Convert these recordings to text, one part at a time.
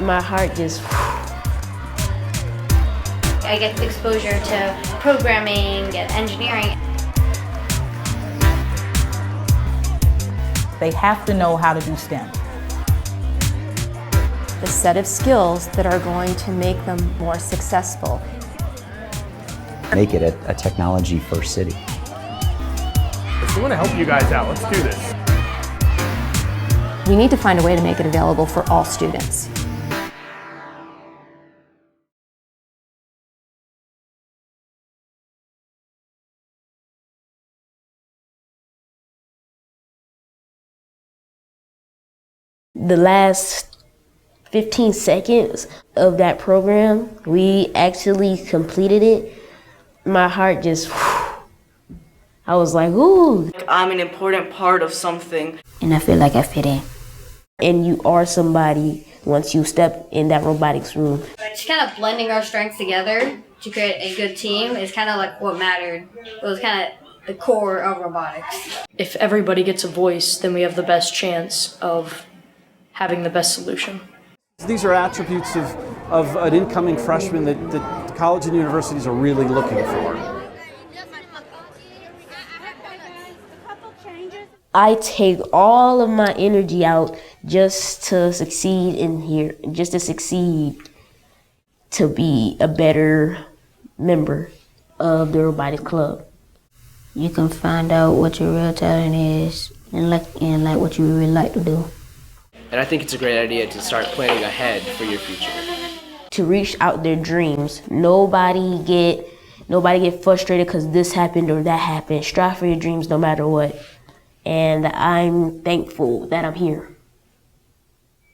my heart just... I get exposure to programming and engineering. They have to know how to do STEM. The set of skills that are going to make them more successful. Make it a technology first city. We want to help you guys out. Let's do this. We need to find a way to make it available for all students. The last 15 seconds of that program, we actually completed it. My heart just, I was like, ooh. I'm an important part of something. And I feel like I fit in. And you are somebody once you step in that robotics room. Just kind of blending our strengths together to create a good team is kind of like what mattered. It was kind of the core of robotics. If everybody gets a voice, then we have the best chance of having the best solution. These are attributes of an incoming freshman that college and universities are really looking for. I take all of my energy out just to succeed in here, just to succeed, to be a better member of the robotics club. You can find out what your real talent is and like what you really like to do. And I think it's a great idea to start planning ahead for your future. To reach out their dreams. Nobody get frustrated because this happened or that happened. Strive for your dreams no matter what. And I'm thankful that I'm here.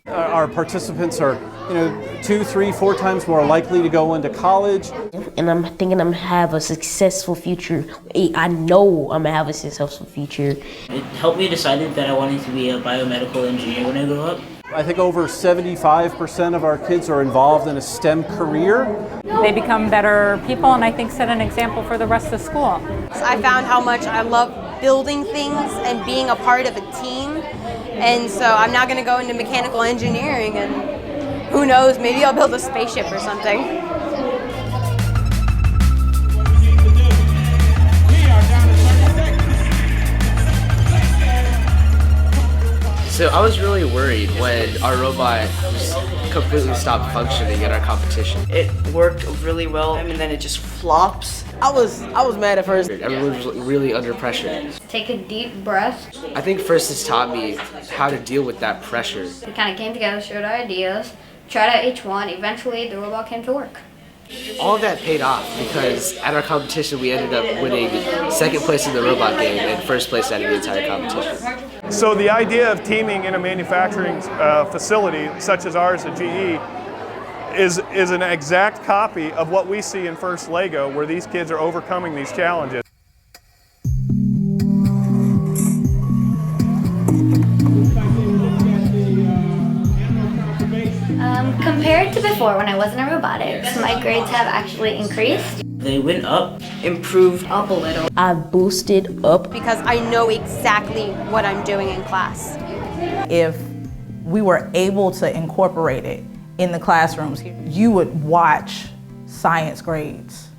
Our participants are, 2, 3, 4 times more likely to go into college. And I'm thinking I'm gonna have a successful future. I know I'm gonna have a successful future. It helped me decide that I wanted to be a biomedical engineer when I grow up. I think over 75% of our kids are involved in a STEM career. They become better people and I think set an example for the rest of school. I found how much I love building things and being a part of a team. And so I'm now going to go into mechanical engineering and who knows, maybe I'll build a spaceship or something. So I was really worried when our robot just completely stopped functioning in our competition. It worked really well, and then it just flops. I was mad at first. Everyone was really under pressure. Take a deep breath. I think FIRST has taught me how to deal with that pressure. We kind of came together, shared our ideas, tried out each one. Eventually, the robot came to work. All of that paid off because at our competition we ended up winning 2nd place in the robot game and 1st place out of the entire competition. So the idea of teaming in a manufacturing facility such as ours at GE is an exact copy of what we see in FIRST Lego, where these kids are overcoming these challenges. Compared to before when I wasn't in robotics, my grades have actually increased. They went up. Improved up a little. I boosted up. Because I know exactly what I'm doing in class. If we were able to incorporate it in the classrooms, you would watch science grades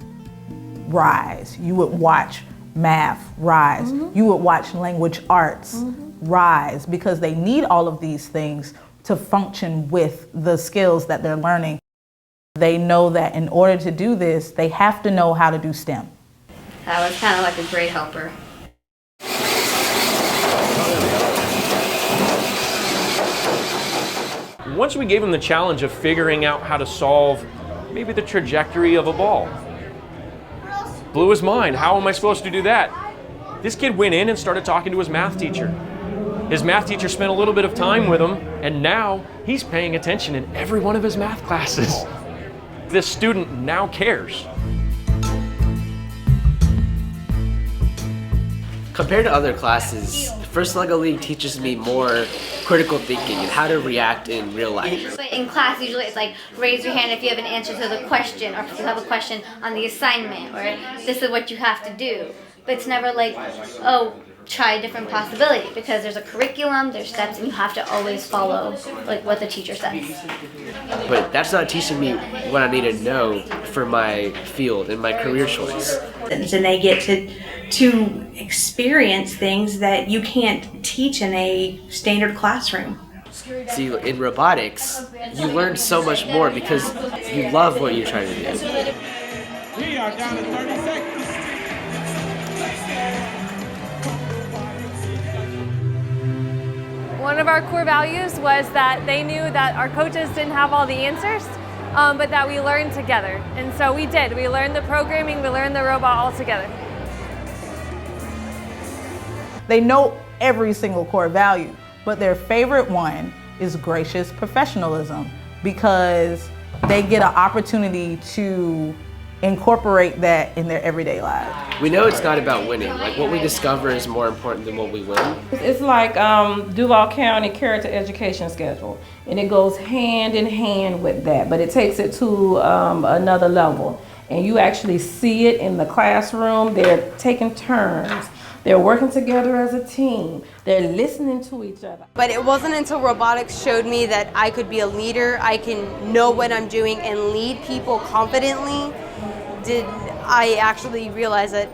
rise. You would watch math rise. You would watch language arts rise because they need all of these things to function with the skills that they're learning. They know that in order to do this, they have to know how to do STEM. I was kind of like a great helper. Once we gave him the challenge of figuring out how to solve maybe the trajectory of a ball, blew his mind. How am I supposed to do that? This kid went in and started talking to his math teacher. His math teacher spent a little bit of time with him, and now he's paying attention in every one of his math classes. This student now cares. Compared to other classes, FIRST LEGO League teaches me more critical thinking and how to react in real life. In class, usually it's like, raise your hand if you have an answer to the question, or if you have a question on the assignment, or this is what you have to do. But it's never like, oh, try a different possibility because there's a curriculum, there's steps, and you have to always follow like what the teacher says. But that's not teaching me what I need to know for my field and my career choice. And they get to experience things that you can't teach in a standard classroom. See, in robotics, you learn so much more because you love what you're trying to do. We are down to 30 seconds. One of our core values was that they knew that our coaches didn't have all the answers, but that we learned together. And so we did. We learned the programming, we learned the robot all together. They know every single core value, but their favorite one is gracious professionalism because they get an opportunity to incorporate that in their everyday lives. We know it's not about winning. Like what we discover is more important than what we win. It's like Duval County character education schedule, and it goes hand in hand with that, but it takes it to another level. And you actually see it in the classroom. They're taking turns. They're working together as a team. They're listening to each other. But it wasn't until robotics showed me that I could be a leader, I can know what I'm doing and lead people confidently, did I actually realize that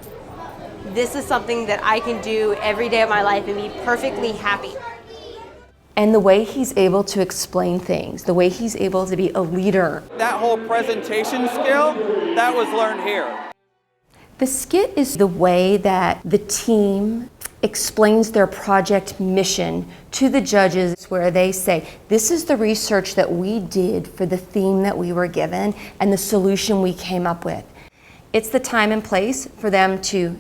this is something that I can do every day of my life and be perfectly happy. And the way he's able to explain things, the way he's able to be a leader. That whole presentation skill, that was learned here. The skit is the way that the team explains their project mission to the judges, where they say, this is the research that we did for the theme that we were given and the solution we came up with. It's the time and place for them to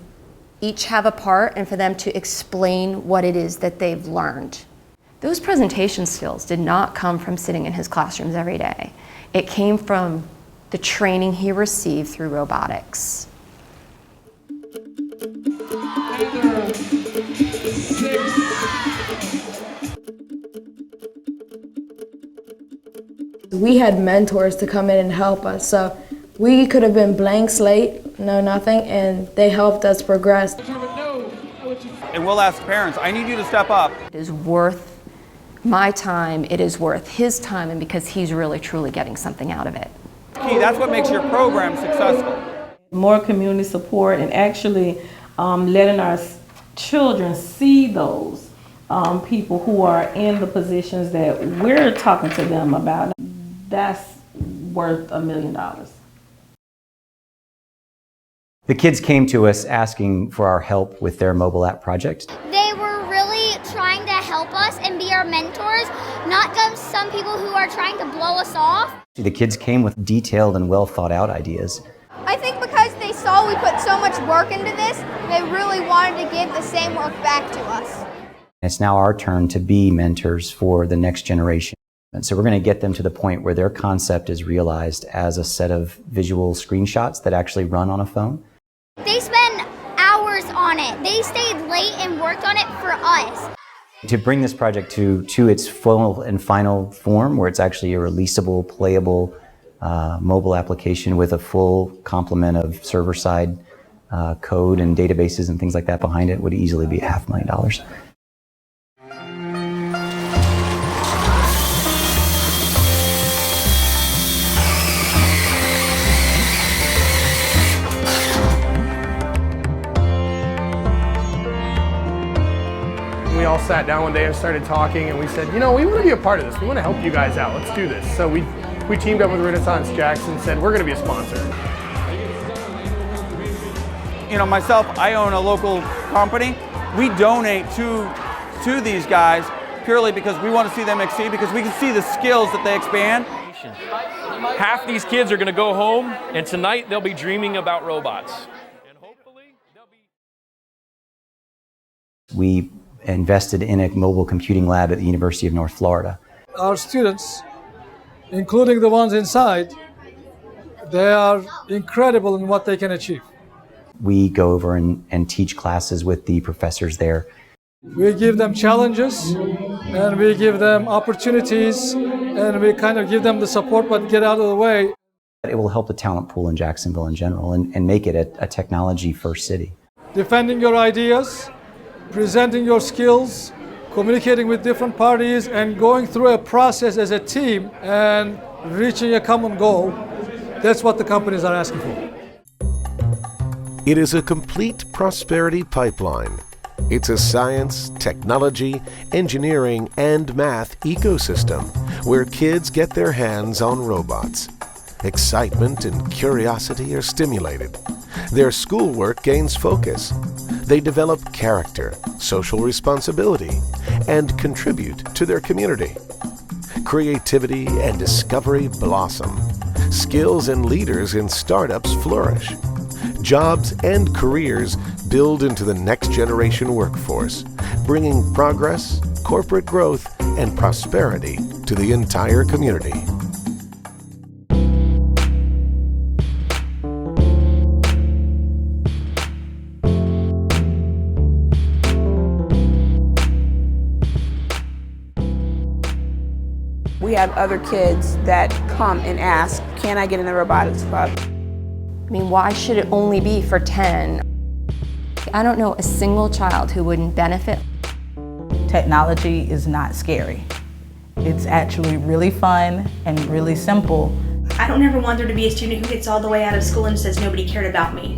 each have a part and for them to explain what it is that they've learned. Those presentation skills did not come from sitting in his classrooms every day. It came from the training he received through robotics. We had mentors to come in and help us, so we could have been blank slate, no nothing, and they helped us progress. And we'll ask parents, I need you to step up. It is worth my time, it is worth his time, and because he's really truly getting something out of it. Key, that's what makes your program successful. More community support and actually letting our children see those people who are in the positions that we're talking to them about. That's worth $1 million. The kids came to us asking for our help with their mobile app project. They were really trying to help us and be our mentors, not just some people who are trying to blow us off. The kids came with detailed and well thought out ideas. I think because they saw we put so much work into this, they really wanted to give the same work back to us. It's now our turn to be mentors for the next generation. And so we're going to get them to the point where their concept is realized as a set of visual screenshots that actually run on a phone. They spend hours on it. They stayed late and worked on it for us. To bring this project to its full and final form, where it's actually a releasable, playable mobile application with a full complement of server-side code and databases and things like that behind it, would easily be $500,000. We all sat down one day and started talking, and we said, you know, we want to be a part of this. We want to help you guys out. Let's do this. So we teamed up with Renaissance Jax and said, we're going to be a sponsor. You know, myself, I own a local company. We donate to these guys purely because we want to see them exceed, because we can see the skills that they expand. Half these kids are going to go home, and tonight they'll be dreaming about robots. We invested in a mobile computing lab at the University of North Florida. Our students, including the ones inside, they are incredible in what they can achieve. We go over and teach classes with the professors there. We give them challenges and we give them opportunities and we kind of give them the support but get out of the way. It will help the talent pool in Jacksonville in general and make it a technology-first city. Defending your ideas, presenting your skills, communicating with different parties, and going through a process as a team and reaching a common goal. That's what the companies are asking for. It is a complete prosperity pipeline. It's a science, technology, engineering, and math ecosystem where kids get their hands on robots. Excitement and curiosity are stimulated. Their schoolwork gains focus. They develop character, social responsibility, and contribute to their community. Creativity and discovery blossom. Skills and leaders in startups flourish. Jobs and careers build into the next generation workforce, bringing progress, corporate growth, and prosperity to the entire community. We have other kids that come and ask, can I get in the robotics club? I mean, why should it only be for 10? I don't know a single child who wouldn't benefit. Technology is not scary. It's actually really fun and really simple. I don't ever want there to be a student who gets all the way out of school and says nobody cared about me.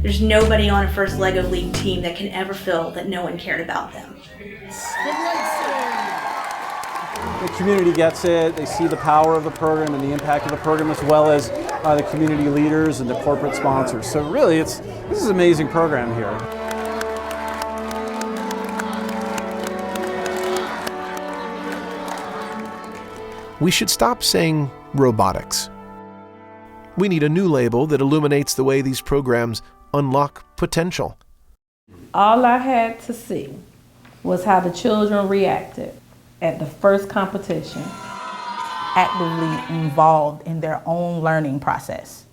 There's nobody on a First Lego League team that can ever feel that no one cared about them. The community gets it, they see the power of the program and the impact of the program, as well as the community leaders and the corporate sponsors. So really, this is an amazing program here. We should stop saying robotics. We need a new label that illuminates the way these programs unlock potential. All I had to see was how the children reacted at the first competition. Actively involved in their own learning process.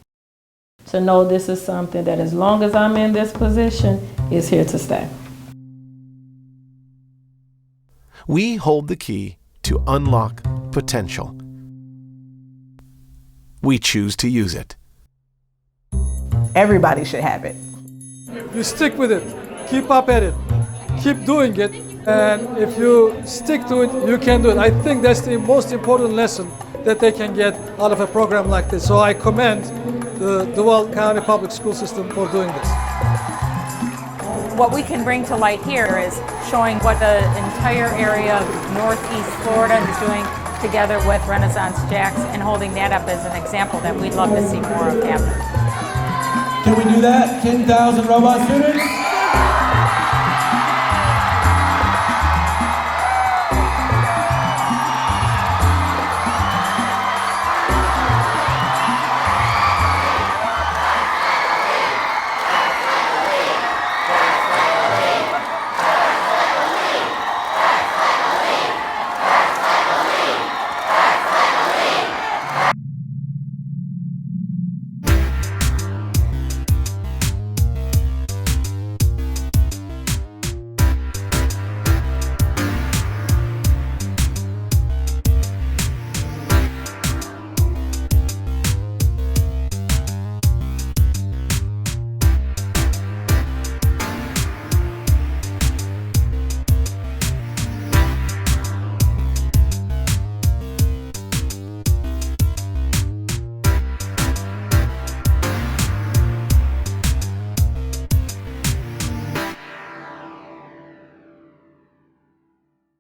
To know this is something that as long as I'm in this position, is here to stay. We hold the key to unlock potential. We choose to use it. Everybody should have it. You stick with it, keep up at it, keep doing it, and if you stick to it, you can do it. I think that's the most important lesson that they can get out of a program like this. So I commend the Duval County Public School System for doing this. What we can bring to light here is showing what the entire area of Northeast Florida is doing together with Renaissance Jax and holding that up as an example that we'd love to see more of happen. Can we do that? 10,000 robot students?